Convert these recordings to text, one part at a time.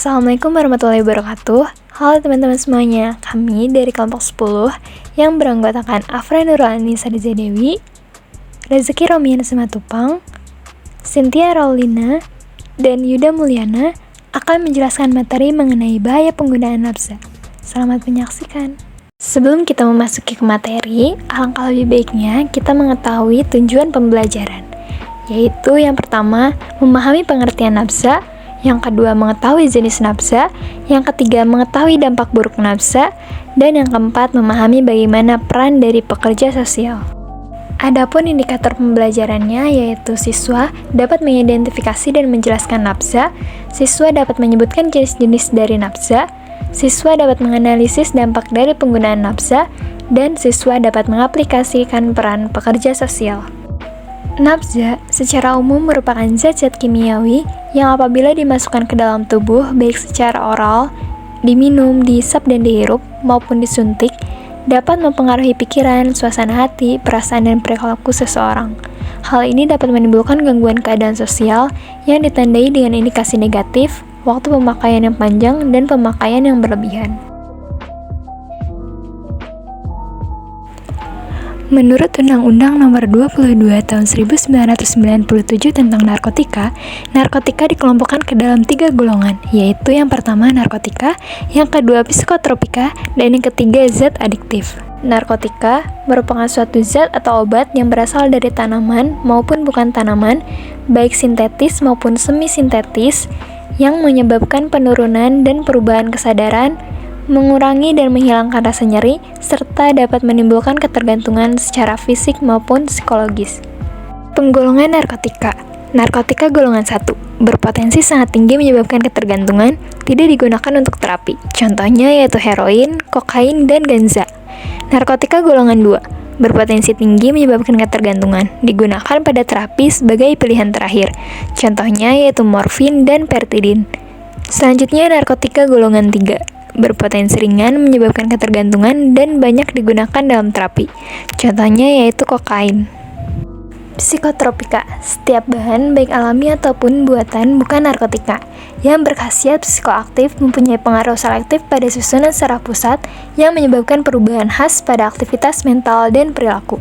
Assalamualaikum warahmatullahi wabarakatuh. Halo teman-teman semuanya, kami dari kelompok 10 yang beranggotakan Afra Nurani Sadiza Dewi, Rezeki Romian Simatupang, Cynthia Raulina, dan Yuda Mulyana akan menjelaskan materi mengenai bahaya penggunaan nafsa. Selamat menyaksikan. Sebelum kita memasuki ke materi, alangkah lebih baiknya kita mengetahui tujuan pembelajaran, yaitu yang pertama, memahami pengertian nafsa, yang kedua, mengetahui jenis nafsa, yang ketiga, mengetahui dampak buruk nafsa, dan yang keempat, memahami bagaimana peran dari pekerja sosial. Adapun indikator pembelajarannya yaitu siswa dapat mengidentifikasi dan menjelaskan nafsa, siswa dapat menyebutkan jenis-jenis dari nafsa, siswa dapat menganalisis dampak dari penggunaan nafsa, dan siswa dapat mengaplikasikan peran pekerja sosial. Nafsa secara umum merupakan zat-zat kimiawi yang apabila dimasukkan ke dalam tubuh baik secara oral, diminum, dihisap dan dihirup maupun disuntik dapat mempengaruhi pikiran, suasana hati, perasaan dan perilaku seseorang. Hal ini dapat menimbulkan gangguan keadaan sosial yang ditandai dengan indikasi negatif, waktu pemakaian yang panjang dan pemakaian yang berlebihan. Menurut Undang-Undang Nomor 22 Tahun 1997 tentang narkotika, narkotika dikelompokkan ke dalam 3 golongan, yaitu yang pertama narkotika, yang kedua psikotropika, dan yang ketiga zat adiktif. Narkotika merupakan suatu zat atau obat yang berasal dari tanaman maupun bukan tanaman, baik sintetis maupun semi-sintetis, yang menyebabkan penurunan dan perubahan kesadaran, mengurangi dan menghilangkan rasa nyeri, serta dapat menimbulkan ketergantungan secara fisik maupun psikologis. Penggolongan narkotika. Narkotika golongan 1, berpotensi sangat tinggi menyebabkan ketergantungan, tidak digunakan untuk terapi. Contohnya yaitu heroin, kokain, dan ganja. Narkotika golongan 2, berpotensi tinggi menyebabkan ketergantungan, digunakan pada terapi sebagai pilihan terakhir. Contohnya yaitu morfin dan pertidin. Selanjutnya narkotika golongan 3, berpotensi ringan menyebabkan ketergantungan dan banyak digunakan dalam terapi. Contohnya yaitu kokain. Psikotropika, setiap bahan baik alami ataupun buatan bukan narkotika yang berkhasiat psikoaktif mempunyai pengaruh selektif pada susunan saraf pusat yang menyebabkan perubahan khas pada aktivitas mental dan perilaku.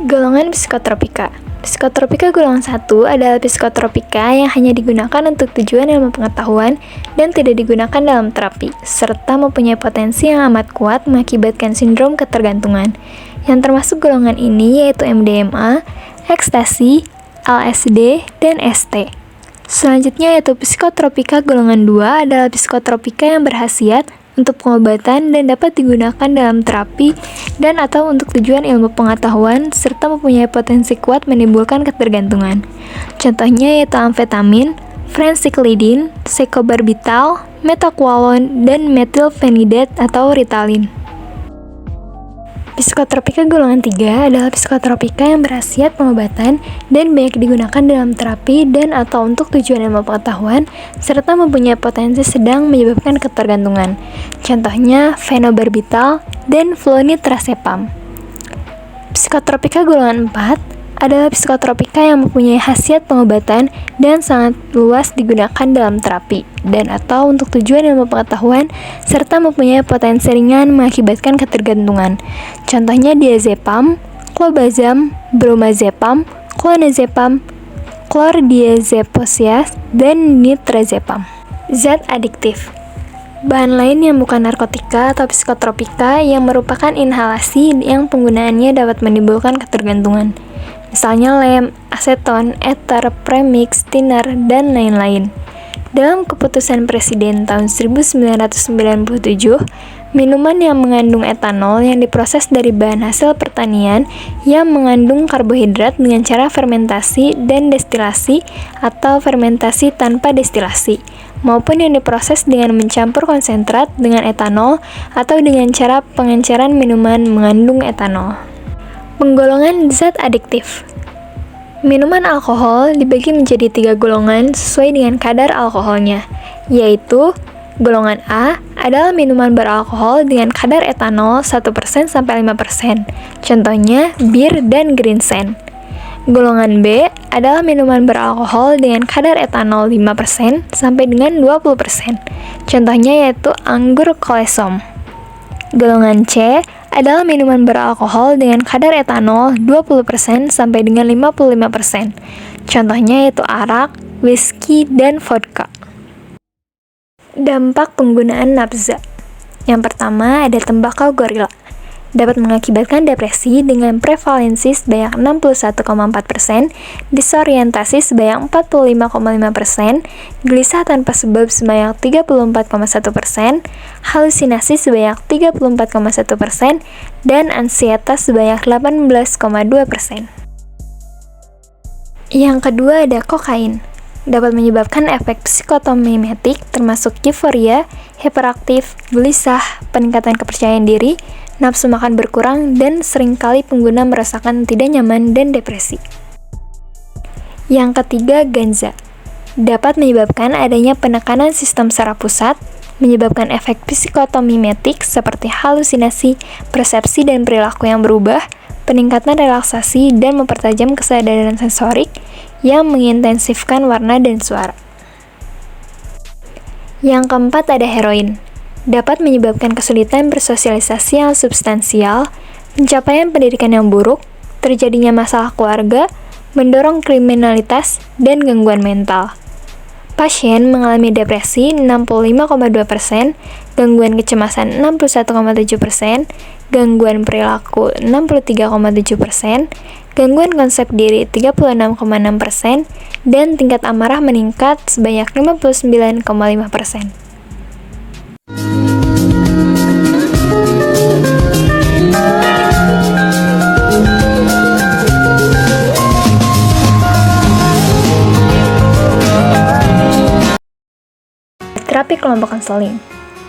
Golongan psikotropika. Psikotropika golongan 1 adalah psikotropika yang hanya digunakan untuk tujuan ilmu pengetahuan dan tidak digunakan dalam terapi, serta mempunyai potensi yang amat kuat mengakibatkan sindrom ketergantungan. Yang termasuk golongan ini yaitu MDMA, ekstasi, LSD, dan ST. Selanjutnya yaitu psikotropika golongan 2 adalah psikotropika yang berkhasiat untuk pengobatan dan dapat digunakan dalam terapi dan atau untuk tujuan ilmu pengetahuan serta mempunyai potensi kuat menimbulkan ketergantungan. Contohnya yaitu amfetamin, phencyclidine, secobarbital, metaqualone, dan methylphenidate atau Ritalin. Psikotropika golongan 3 adalah psikotropika yang berkhasiat pengobatan dan banyak digunakan dalam terapi dan atau untuk tujuan ilmu pengetahuan serta mempunyai potensi sedang menyebabkan ketergantungan. Contohnya phenobarbital dan flunitrazepam. Psikotropika golongan 4 adalah psikotropika yang mempunyai khasiat pengobatan dan sangat luas digunakan dalam terapi dan atau untuk tujuan ilmu pengetahuan serta mempunyai potensi ringan mengakibatkan ketergantungan. Contohnya diazepam, clobazam, bromazepam, clonazepam, chlordiazepoxias, dan nitrazepam. Zat adiktif. Bahan lain yang bukan narkotika atau psikotropika yang merupakan inhalasi yang penggunaannya dapat menimbulkan ketergantungan. Misalnya lem, aseton, ether, premix, thinner, dan lain-lain. Dalam keputusan Presiden tahun 1997, minuman yang mengandung etanol yang diproses dari bahan hasil pertanian yang mengandung karbohidrat dengan cara fermentasi dan destilasi atau fermentasi tanpa destilasi, maupun yang diproses dengan mencampur konsentrat dengan etanol atau dengan cara pengenceran minuman mengandung etanol. Penggolongan zat adiktif. Minuman alkohol dibagi menjadi 3 golongan sesuai dengan kadar alkoholnya, yaitu golongan A adalah minuman beralkohol dengan kadar etanol 1% sampai 5%, contohnya bir dan Greensen. Golongan B adalah minuman beralkohol dengan kadar etanol 5% sampai dengan 20%. Contohnya yaitu anggur kolesom. Golongan C adalah minuman beralkohol dengan kadar etanol 20% sampai dengan 55%. Contohnya yaitu arak, whisky, dan vodka. Dampak penggunaan nafza. Yang pertama ada tembakau gorila. Dapat mengakibatkan depresi dengan prevalensi sebanyak 61,4%, disorientasi sebanyak 45,5%, gelisah tanpa sebab sebanyak 34,1%, halusinasi sebanyak 34,1%, dan ansietas sebanyak 18,2%. Yang kedua ada kokain. Dapat menyebabkan efek psikotomimetik termasuk euforia, hiperaktif, gelisah, peningkatan kepercayaan diri, nafsu makan berkurang, dan seringkali pengguna merasakan tidak nyaman dan depresi. Yang ketiga, ganja. Dapat menyebabkan adanya penekanan sistem saraf pusat, menyebabkan efek psikotomimetik seperti halusinasi, persepsi dan perilaku yang berubah, peningkatan relaksasi, dan mempertajam kesadaran sensorik yang mengintensifkan warna dan suara. Yang keempat ada heroin. Dapat menyebabkan kesulitan bersosialisasi yang substansial, pencapaian pendidikan yang buruk, terjadinya masalah keluarga, mendorong kriminalitas, dan gangguan mental. Pasien mengalami depresi 65,2%, gangguan kecemasan 61,7%, gangguan perilaku 63,7%, gangguan konsep diri 36,6%, dan tingkat amarah meningkat sebanyak 59,5%. Terapi kelompok konseling.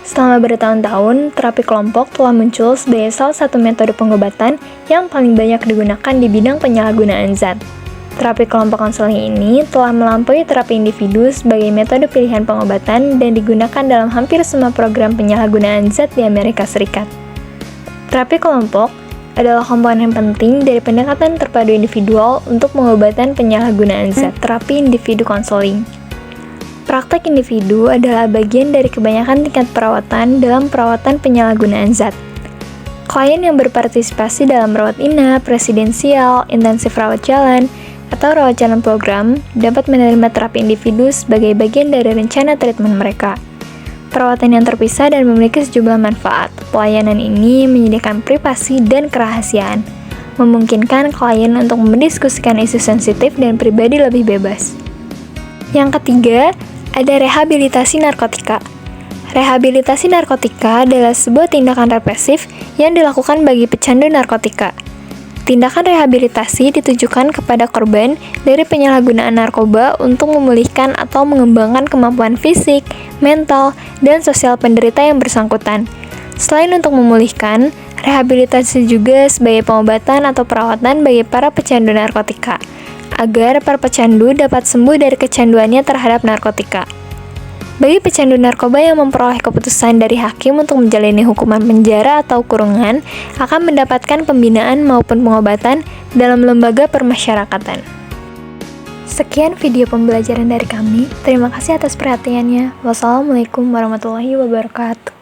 Selama bertahun-tahun, terapi kelompok telah muncul sebagai salah satu metode pengobatan yang paling banyak digunakan di bidang penyalahgunaan zat. Terapi kelompok konseling ini telah melampaui terapi individu sebagai metode pilihan pengobatan dan digunakan dalam hampir semua program penyalahgunaan zat di Amerika Serikat. Terapi kelompok adalah komponen penting dari pendekatan terpadu individual untuk pengobatan penyalahgunaan zat. Terapi individu konseling. Praktek individu adalah bagian dari kebanyakan tingkat perawatan dalam perawatan penyalahgunaan zat. Klien yang berpartisipasi dalam rawat inap, residensial, intensif rawat jalan, atau rawat jalan program dapat menerima terapi individu sebagai bagian dari rencana treatment mereka. Perawatan yang terpisah dan memiliki sejumlah manfaat. Pelayanan ini menyediakan privasi dan kerahasiaan, memungkinkan klien untuk mendiskusikan isu sensitif dan pribadi lebih bebas. Yang ketiga, ada rehabilitasi narkotika. Rehabilitasi narkotika adalah sebuah tindakan represif yang dilakukan bagi pecandu narkotika. Tindakan rehabilitasi ditujukan kepada korban dari penyalahgunaan narkoba untuk memulihkan atau mengembangkan kemampuan fisik, mental, dan sosial penderita yang bersangkutan. Selain untuk memulihkan, rehabilitasi juga sebagai pengobatan atau perawatan bagi para pecandu narkotika, agar para pecandu dapat sembuh dari kecanduannya terhadap narkotika. Bagi pecandu narkoba yang memperoleh keputusan dari hakim untuk menjalani hukuman penjara atau kurungan, akan mendapatkan pembinaan maupun pengobatan dalam lembaga permasyarakatan. Sekian video pembelajaran dari kami. Terima kasih atas perhatiannya. Wassalamualaikum warahmatullahi wabarakatuh.